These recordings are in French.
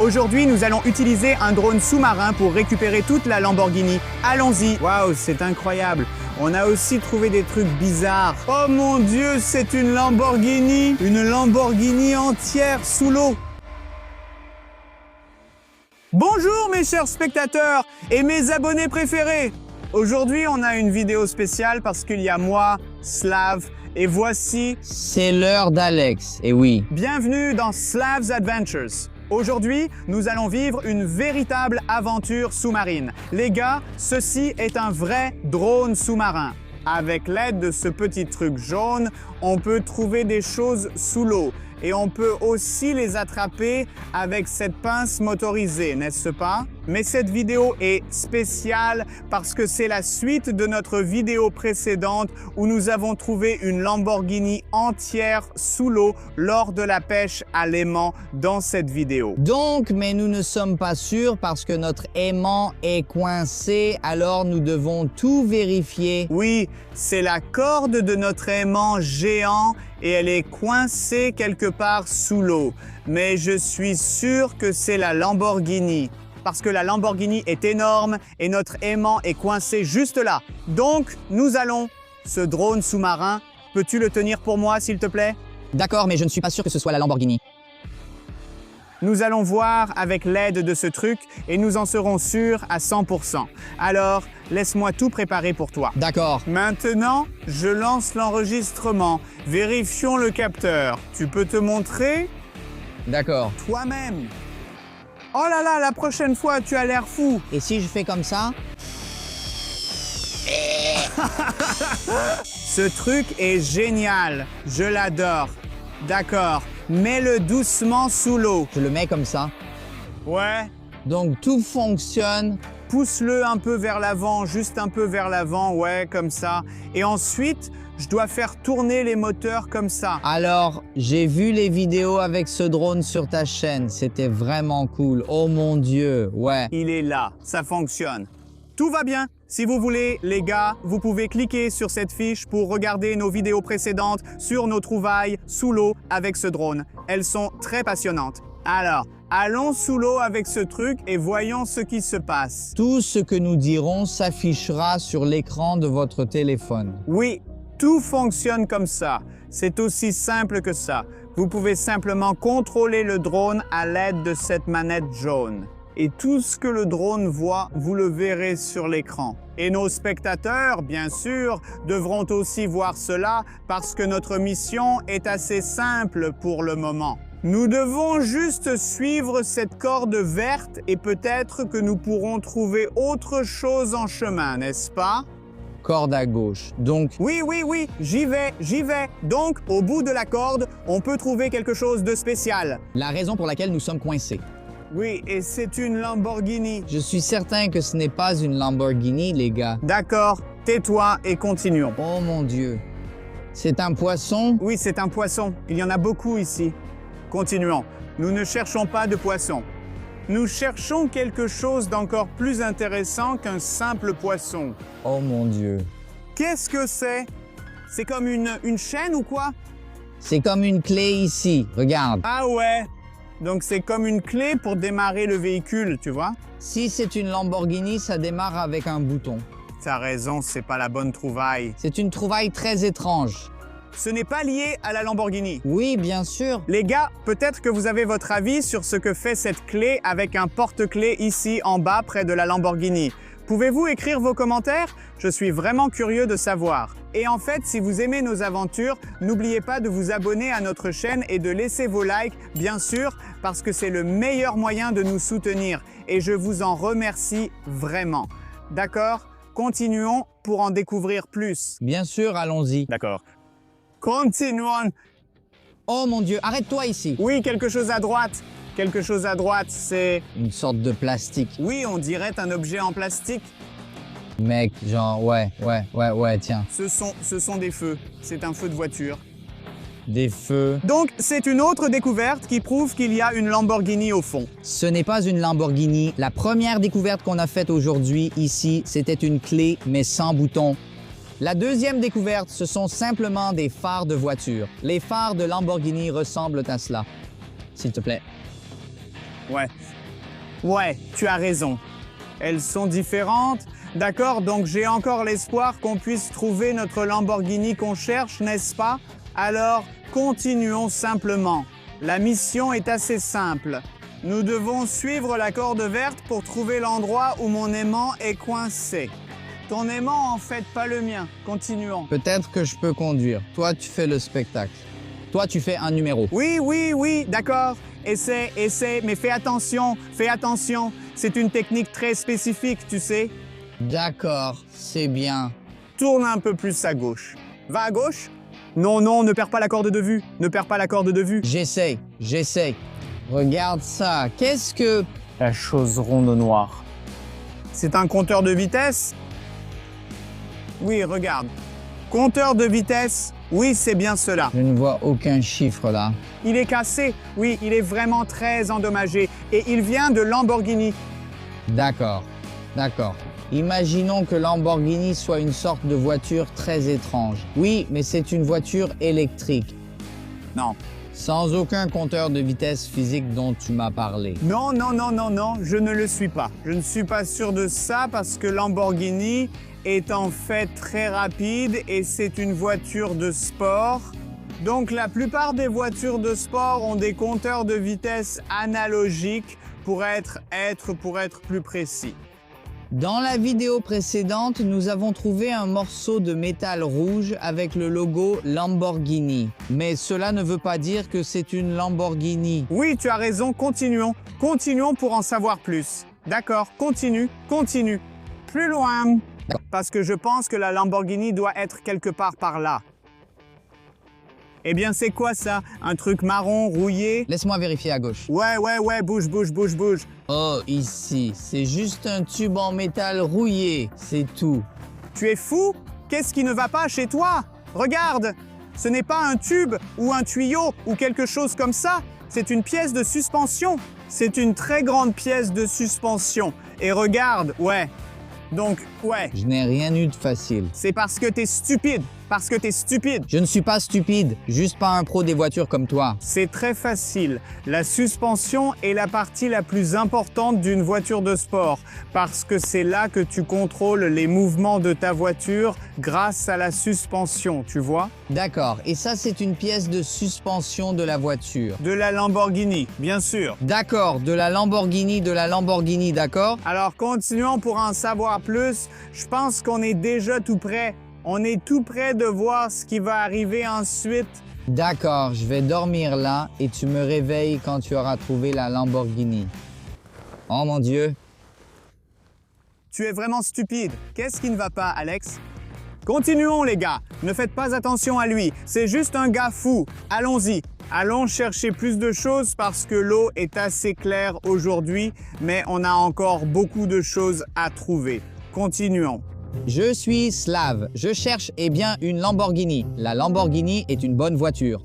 Aujourd'hui, nous allons utiliser un drone sous-marin pour récupérer toute la Lamborghini. Allons-y. Waouh, c'est incroyable. On a aussi trouvé des trucs bizarres. Oh mon Dieu, c'est une Lamborghini. Une Lamborghini entière sous l'eau. Bonjour mes chers spectateurs et mes abonnés préférés. Aujourd'hui, on a une vidéo spéciale parce qu'il y a moi, Slav, et voici... C'est l'heure d'Alex, et oui. Bienvenue dans Slav's Adventures. Aujourd'hui, nous allons vivre une véritable aventure sous-marine. Les gars, ceci est un vrai drone sous-marin. Avec l'aide de ce petit truc jaune, on peut trouver des choses sous l'eau. Et on peut aussi les attraper avec cette pince motorisée, n'est-ce pas? Mais cette vidéo est spéciale parce que c'est la suite de notre vidéo précédente où nous avons trouvé une Lamborghini entière sous l'eau lors de la pêche à l'aimant dans cette vidéo. Donc, mais nous ne sommes pas sûrs parce que notre aimant est coincé, alors nous devons tout vérifier. Oui, c'est la corde de notre aimant géant et elle est coincée quelque part sous l'eau. Mais je suis sûr que c'est la Lamborghini. Parce que la Lamborghini est énorme et notre aimant est coincé juste là. Donc, nous allons... Ce drone sous-marin, peux-tu le tenir pour moi, s'il te plaît? D'accord, mais je ne suis pas sûr que ce soit la Lamborghini. Nous allons voir avec l'aide de ce truc et nous en serons sûrs à 100%. Alors, laisse-moi tout préparer pour toi. D'accord. Maintenant, je lance l'enregistrement. Vérifions le capteur. Tu peux te montrer D'accord. toi-même. Oh là là, la prochaine fois, tu as l'air fou. Et si je fais comme ça? Ce truc est génial. Je l'adore. D'accord. Mets-le doucement sous l'eau. Je le mets comme ça. Ouais. Donc, tout fonctionne. Pousse-le un peu vers l'avant, juste un peu vers l'avant, ouais, comme ça. Et ensuite, je dois faire tourner les moteurs comme ça. Alors, j'ai vu les vidéos avec ce drone sur ta chaîne. C'était vraiment cool. Oh mon Dieu, ouais. Il est là, ça fonctionne. Tout va bien. Si vous voulez, les gars, vous pouvez cliquer sur cette fiche pour regarder nos vidéos précédentes sur nos trouvailles sous l'eau avec ce drone. Elles sont très passionnantes. Alors, allons sous l'eau avec ce truc et voyons ce qui se passe. Tout ce que nous dirons s'affichera sur l'écran de votre téléphone. Oui, tout fonctionne comme ça. C'est aussi simple que ça. Vous pouvez simplement contrôler le drone à l'aide de cette manette jaune. Et tout ce que le drone voit, vous le verrez sur l'écran. Et nos spectateurs, bien sûr, devront aussi voir cela parce que notre mission est assez simple pour le moment. Nous devons juste suivre cette corde verte et peut-être que nous pourrons trouver autre chose en chemin, n'est-ce pas? Corde à gauche. Donc, Oui, j'y vais. Donc, au bout de la corde, on peut trouver quelque chose de spécial. la raison pour laquelle nous sommes coincés. Oui, et c'est une Lamborghini. Je suis certain que ce n'est pas une Lamborghini, les gars. D'accord, tais-toi et continuons. Oh mon Dieu. C'est un poisson? Oui, c'est un poisson. Il y en a beaucoup ici. Continuons. Nous ne cherchons pas de poisson. Nous cherchons quelque chose d'encore plus intéressant qu'un simple poisson. Oh mon Dieu. Qu'est-ce que c'est? C'est comme une chaîne ou quoi? C'est comme une clé ici. Regarde. Ah ouais. Donc c'est comme une clé pour démarrer le véhicule, tu vois? Si c'est une Lamborghini, ça démarre avec un bouton. T'as raison, c'est pas la bonne trouvaille. C'est une trouvaille très étrange. Ce n'est pas lié à la Lamborghini. Oui, bien sûr. Les gars, peut-être que vous avez votre avis sur ce que fait cette clé avec un porte-clés ici en bas près de la Lamborghini. Pouvez-vous écrire vos commentaires? Je suis vraiment curieux de savoir. Et en fait, si vous aimez nos aventures, n'oubliez pas de vous abonner à notre chaîne et de laisser vos likes, bien sûr, parce que c'est le meilleur moyen de nous soutenir. Et je vous en remercie vraiment. D'accord? Continuons pour en découvrir plus. Bien sûr, allons-y. D'accord. Continuons. Oh mon Dieu, arrête-toi ici. Oui, quelque chose à droite. Quelque chose à droite, c'est... Une sorte de plastique. Oui, on dirait un objet en plastique. Mec, genre, ouais, tiens. Ce sont des feux. C'est un feu de voiture. Des feux. Donc, c'est une autre découverte qui prouve qu'il y a une Lamborghini au fond. Ce n'est pas une Lamborghini. La première découverte qu'on a faite aujourd'hui, ici, c'était une clé, mais sans bouton. La deuxième découverte, ce sont simplement des phares de voiture. Les phares de Lamborghini ressemblent à cela. S'il te plaît. Ouais, tu as raison. Elles sont différentes. D'accord, donc j'ai encore l'espoir qu'on puisse trouver notre Lamborghini qu'on cherche, n'est-ce pas? Alors, continuons simplement. La mission est assez simple. Nous devons suivre la corde verte pour trouver l'endroit où mon aimant est coincé. Ton aimant, en fait, pas le mien. Continuons. Peut-être que je peux conduire. Toi, tu fais le spectacle. Toi, tu fais un numéro. Oui, d'accord. Essaie, mais fais attention. C'est une technique très spécifique, tu sais. D'accord, c'est bien. Tourne un peu plus à gauche. Va à gauche. Non, ne perds pas la corde de vue. J'essaye. Regarde ça. Qu'est-ce que... La chose ronde noire. C'est un compteur de vitesse? Oui, regarde. Compteur de vitesse, oui, c'est bien cela. Je ne vois aucun chiffre là. Il est cassé, oui, il est vraiment très endommagé. Et il vient de Lamborghini. D'accord. Imaginons que Lamborghini soit une sorte de voiture très étrange. Oui, mais c'est une voiture électrique. Non. Sans aucun compteur de vitesse physique dont tu m'as parlé. Non, je ne le suis pas. Je ne suis pas sûr de ça parce que Lamborghini est en fait très rapide et c'est une voiture de sport. Donc la plupart des voitures de sport ont des compteurs de vitesse analogiques pour être plus précis. Dans la vidéo précédente, nous avons trouvé un morceau de métal rouge avec le logo Lamborghini. Mais cela ne veut pas dire que c'est une Lamborghini. Oui, tu as raison, continuons. Continuons pour en savoir plus. D'accord, continue. Plus loin. Parce que je pense que la Lamborghini doit être quelque part par là. Eh bien, c'est quoi ça? Un truc marron, rouillé? Laisse-moi vérifier à gauche. Ouais, bouge. Oh, ici, c'est juste un tube en métal rouillé, c'est tout. Tu es fou? Qu'est-ce qui ne va pas chez toi? Regarde! Ce n'est pas un tube ou un tuyau ou quelque chose comme ça. C'est une pièce de suspension. C'est une très grande pièce de suspension. Et regarde, ouais. Donc, ouais. Je n'ai rien eu de facile. C'est parce que t'es stupide. Je ne suis pas stupide, juste pas un pro des voitures comme toi. C'est très facile. La suspension est la partie la plus importante d'une voiture de sport parce que c'est là que tu contrôles les mouvements de ta voiture grâce à la suspension, tu vois? D'accord, et ça c'est une pièce de suspension de la voiture. De la Lamborghini, bien sûr. D'accord, de la Lamborghini, d'accord? Alors continuons pour en savoir plus. Je pense qu'on est déjà tout prêt. On est tout près de voir ce qui va arriver ensuite. D'accord, je vais dormir là et tu me réveilles quand tu auras trouvé la Lamborghini. Oh mon Dieu. Tu es vraiment stupide. Qu'est-ce qui ne va pas, Alex? Continuons, les gars. Ne faites pas attention à lui. C'est juste un gars fou. Allons-y. Allons chercher plus de choses parce que l'eau est assez claire aujourd'hui, mais on a encore beaucoup de choses à trouver. Continuons. Je suis Slav. Je cherche une Lamborghini. La Lamborghini est une bonne voiture.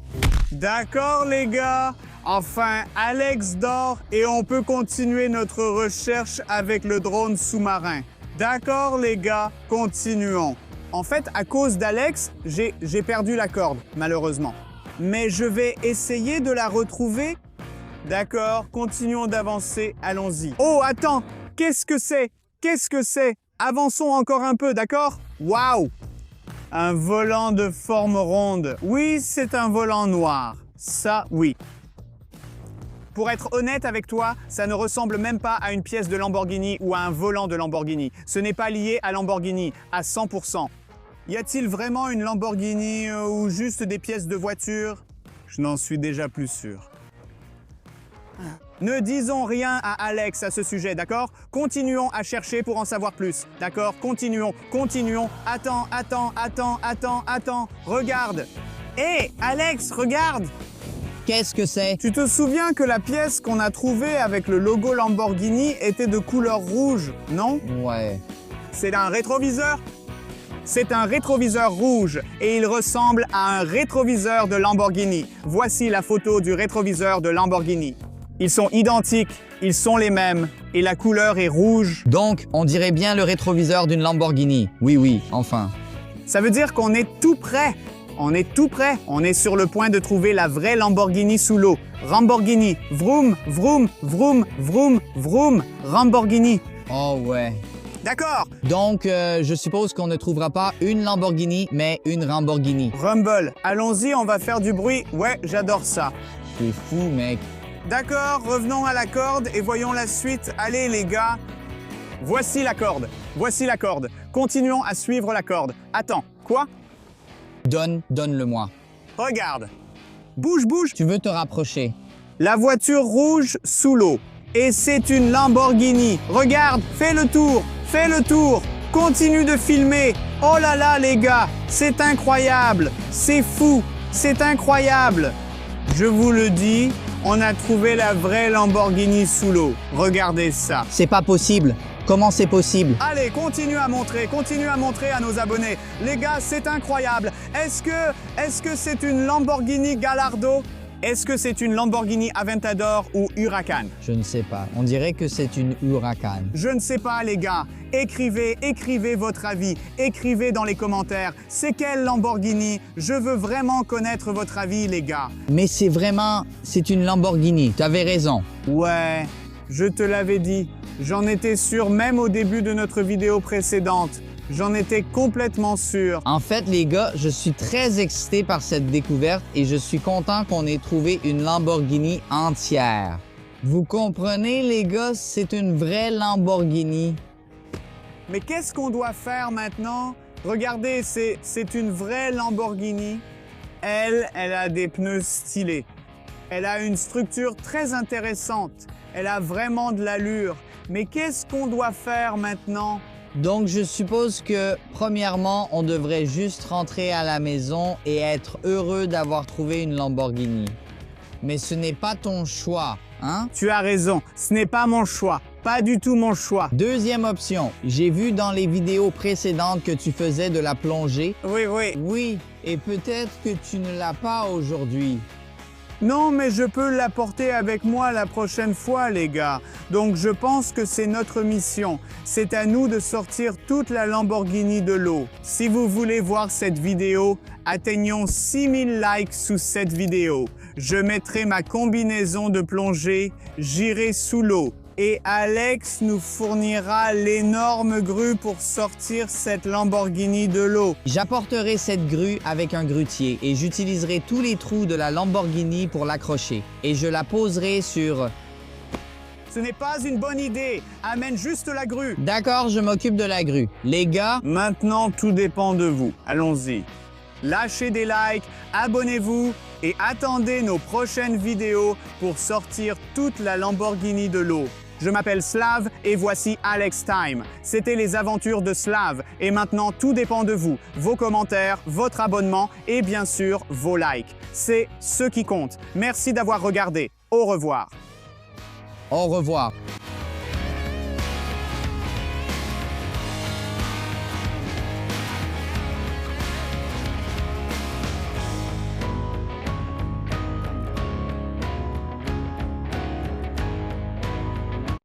D'accord, les gars. Enfin, Alex dort et on peut continuer notre recherche avec le drone sous-marin. D'accord, les gars, continuons. En fait, à cause d'Alex, j'ai perdu la corde, malheureusement. Mais je vais essayer de la retrouver. D'accord, continuons d'avancer, allons-y. Oh, attends, qu'est-ce que c'est? Avançons encore un peu, d'accord? Waouh! Un volant de forme ronde. Oui, c'est un volant noir. Ça, oui. Pour être honnête avec toi, ça ne ressemble même pas à une pièce de Lamborghini ou à un volant de Lamborghini. Ce n'est pas lié à Lamborghini, à 100%. Y a-t-il vraiment une Lamborghini ou juste des pièces de voiture? Je n'en suis déjà plus sûr. Ne disons rien à Alex à ce sujet, d'accord? Continuons à chercher pour en savoir plus, d'accord? Continuons. Attends. Regarde. Hé, Alex, regarde! Qu'est-ce que c'est? Tu te souviens que la pièce qu'on a trouvée avec le logo Lamborghini était de couleur rouge, non? Ouais. C'est un rétroviseur? C'est un rétroviseur rouge et il ressemble à un rétroviseur de Lamborghini. Voici la photo du rétroviseur de Lamborghini. Ils sont identiques, ils sont les mêmes et la couleur est rouge. Donc, on dirait bien le rétroviseur d'une Lamborghini. Oui, enfin. Ça veut dire qu'on est tout près. On est tout prêt. On est sur le point de trouver la vraie Lamborghini sous l'eau. Lamborghini, vroom, vroom, vroom, vroom, vroom, Lamborghini. Oh ouais. D'accord. Donc, je suppose qu'on ne trouvera pas une Lamborghini, mais une Lamborghini. Rumble, allons-y, on va faire du bruit. Ouais, j'adore ça. C'est fou, mec. D'accord, revenons à la corde et voyons la suite. Allez les gars, voici la corde. Voici la corde. Continuons à suivre la corde. Attends, quoi? Donne-le-moi. Regarde. Bouge, bouge. Tu veux te rapprocher? La voiture rouge sous l'eau. Et c'est une Lamborghini. Regarde, fais le tour. Fais le tour. Continue de filmer. Oh là là les gars, c'est incroyable. C'est fou. C'est incroyable. Je vous le dis, on a trouvé la vraie Lamborghini sous l'eau. Regardez ça. C'est pas possible. Comment c'est possible? Allez, continue à montrer à nos abonnés. Les gars, c'est incroyable. Est-ce que c'est une Lamborghini Gallardo? Est-ce que c'est une Lamborghini Aventador ou Huracan? Je ne sais pas. On dirait que c'est une Huracan. Je ne sais pas, les gars. Écrivez votre avis. Écrivez dans les commentaires. C'est quelle Lamborghini? Je veux vraiment connaître votre avis, les gars. Mais c'est une Lamborghini. Tu avais raison. Ouais, je te l'avais dit. J'en étais sûr même au début de notre vidéo précédente. J'en étais complètement sûr. En fait, les gars, je suis très excité par cette découverte et je suis content qu'on ait trouvé une Lamborghini entière. Vous comprenez, les gars, c'est une vraie Lamborghini. Mais qu'est-ce qu'on doit faire maintenant? Regardez, c'est une vraie Lamborghini. Elle a des pneus stylés. Elle a une structure très intéressante. Elle a vraiment de l'allure. Mais qu'est-ce qu'on doit faire maintenant? Donc, je suppose que, premièrement, on devrait juste rentrer à la maison et être heureux d'avoir trouvé une Lamborghini. Mais ce n'est pas ton choix, hein? Tu as raison, ce n'est pas mon choix. Pas du tout mon choix. Deuxième option, j'ai vu dans les vidéos précédentes que tu faisais de la plongée. Oui. Oui, et peut-être que tu ne l'as pas aujourd'hui. Non, mais je peux l'apporter avec moi la prochaine fois, les gars. Donc je pense que c'est notre mission. C'est à nous de sortir toute la Lamborghini de l'eau. Si vous voulez voir cette vidéo, atteignons 6000 likes sous cette vidéo. Je mettrai ma combinaison de plongée, j'irai sous l'eau. Et Alex nous fournira l'énorme grue pour sortir cette Lamborghini de l'eau. J'apporterai cette grue avec un grutier et j'utiliserai tous les trous de la Lamborghini pour l'accrocher. Et je la poserai sur... Ce n'est pas une bonne idée. Amène juste la grue. D'accord, je m'occupe de la grue. Les gars... Maintenant, tout dépend de vous. Allons-y. Lâchez des likes, abonnez-vous et attendez nos prochaines vidéos pour sortir toute la Lamborghini de l'eau. Je m'appelle Slav et voici Alex Time. C'était les aventures de Slav et maintenant tout dépend de vous. Vos commentaires, votre abonnement et bien sûr vos likes. C'est ce qui compte. Merci d'avoir regardé. Au revoir. Au revoir.